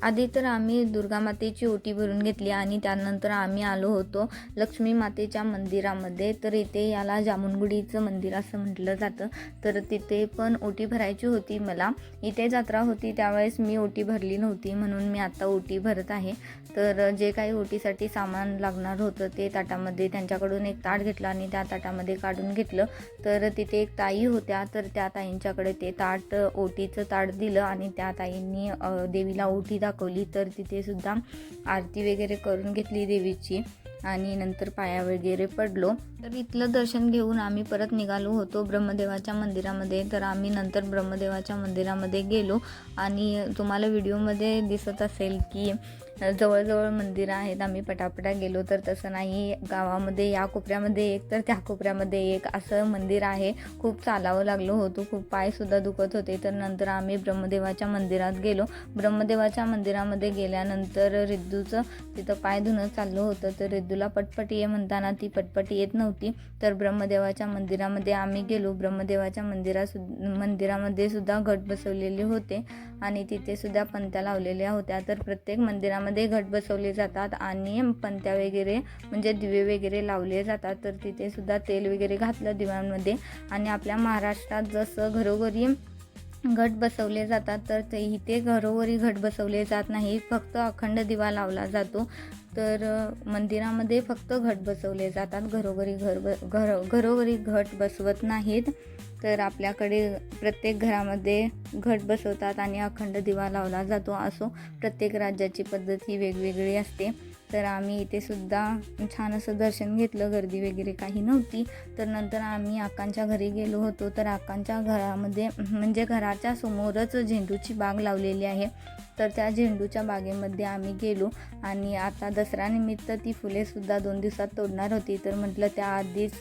आधी तर आम्ही दुर्गा मातेची ओटी भरून घेतली आणि त्यानंतर आम्ही आलो होतो लक्ष्मी मातेच्या मंदिरामध्ये। तर इथे याला जामुनगुडीचं मंदिर असं म्हटलं जातं। तर तिथे पण ओटी भरायची होती मला। इथे जत्रा होती त्यावेळेस मी ओटी भरली नव्हती, म्हणून मी आता ओटी भरत आहे। तर जे काही ओटीसाठी सामान लागणार होतं ते ताटामध्ये त्यांच्याकडून एक ताट घेतलं आणि त्या ताटामध्ये काढून घेतलं। तर तिथे एक ताई होत्या, तर त्या ताईंच्याकडे ते ताट ओटीचं ताट दिलं आणि त्या ताईंनी देवीला ओटी दाखवली। तर तिथे सुद्धा आरती वगैरे करून घेतली देवीची आणि नंतर पाया वगैरे पडलो। तर इथलं दर्शन घेऊन आम्ही परत निघालो होतो ब्रह्मदेवाच्या मंदिरामध्ये। तर आम्ही नंतर ब्रह्मदेवाच्या मंदिरामध्ये गेलो आणि तुम्हाला व्हिडिओमध्ये दिसत असेल की जवळजवळ मंदिरं आहेत, आम्ही पटापटा गेलो। तर तसं नाही, गावामध्ये या कोपऱ्यामध्ये एक तर त्या कोपऱ्यामध्ये एक असं मंदिर आहे। खूप चालावं लागलं होतं, खूप पायसुद्धा दुखत होते। तर नंतर आम्ही ब्रह्मदेवाच्या मंदिरात गेलो। ब्रह्मदेवाच्या मंदिरामध्ये गेल्यानंतर रिद्धूचं तिथं पाय धुणं चाललं होतं। तर रिद्धूला पटपट ये म्हणताना ती पटपट येत नव्हती। तर ब्रह्मदेवाच्या मंदिरामध्ये आम्ही गेलो। ब्रह्मदेवाच्या मंदिरामध्ये सुद्धा घट बसवलेले होते आणि तिथे सुद्धा पंत्या लावलेल्या होत्या। तर प्रत्येक मंदिरामध्ये घट बसवले जातात आणि पंत्या वगैरे म्हणजे दिवे वगैरे लावले जातात। तर तिथे सुद्धा तेल वगैरे घातलं दिव्यांमध्ये आणि आपल्या महाराष्ट्रात जसं घरोघरी घट बसवले जातात तर ते इथे घरोघरी घट बसवले जात नाही, फक्त अखंड दिवा लावला जातो। तर मंदिरामध्ये फक्त घट बसवले जातात, घरोघरी घट बसवत नाहीत। तर आपल्याकडे प्रत्येक घरामध्ये घट बसवतात आणि अखंड दिवा लावला जातो। असो प्रत्येक राज्याची पद्धत ही वेगवेगळी असते। तर आम्ही इथे सुद्धा छान असं दर्शन घेतलं, गर्दी वगैरे काही नव्हती। तर नंतर आम्ही आकांच्या घरी गेलो होतो। तर आकांच्या घरामध्ये म्हणजे घराच्या समोरच झेंडूची बाग लावलेली आहे। तर त्या झेंडूच्या बागेमध्ये आम्ही गेलो आणि आता दसऱ्यानिमित्त ती फुलेसुद्धा 2 दिवसात तोडणार होती। तर म्हटलं त्याआधीच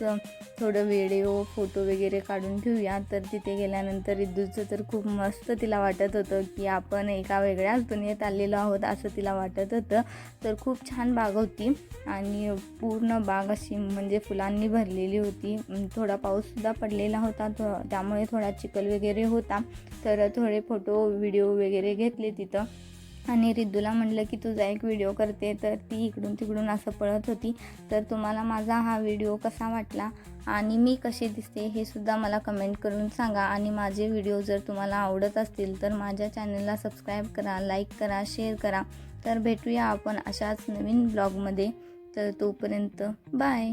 थोडं व्हिडिओ फोटो वगैरे काढून घेऊया। तर तिथे गेल्यानंतर रिद्धूचं तर खूप मस्त तिला वाटत होतं की आपण एका वेगळ्याच दुनियेत आलेलो आहोत असं तिला वाटत होतं। तर खूप छान बाग होती आणि पूर्ण बाग अशी म्हणजे फुलांनी भरलेली होती। थोडा पाऊससुद्धा पडलेला होता, त्यामुळे थोडा चिखल वगैरे होता। तर थोडे फोटो व्हिडिओ वगैरे घेतले तिथं आणि रिद्धूला म्हटलं की तुझा एक व्हिडिओ करते। तर ती इकडून तिकडून असं पळत होती। तर तुम्हाला माझा हा व्हिडिओ कसा वाटला आणि मी कशी दिसते हे सुद्धा मला कमेंट करून सांगा। आणि माझे व्हिडिओ जर तुम्हाला आवडत असतील तर माझ्या चॅनलला सबस्क्राईब करा, लाईक करा, शेअर करा। तर भेटूया आपण अशाच नवीन ब्लॉगमध्ये। तर तोपर्यंत बाय।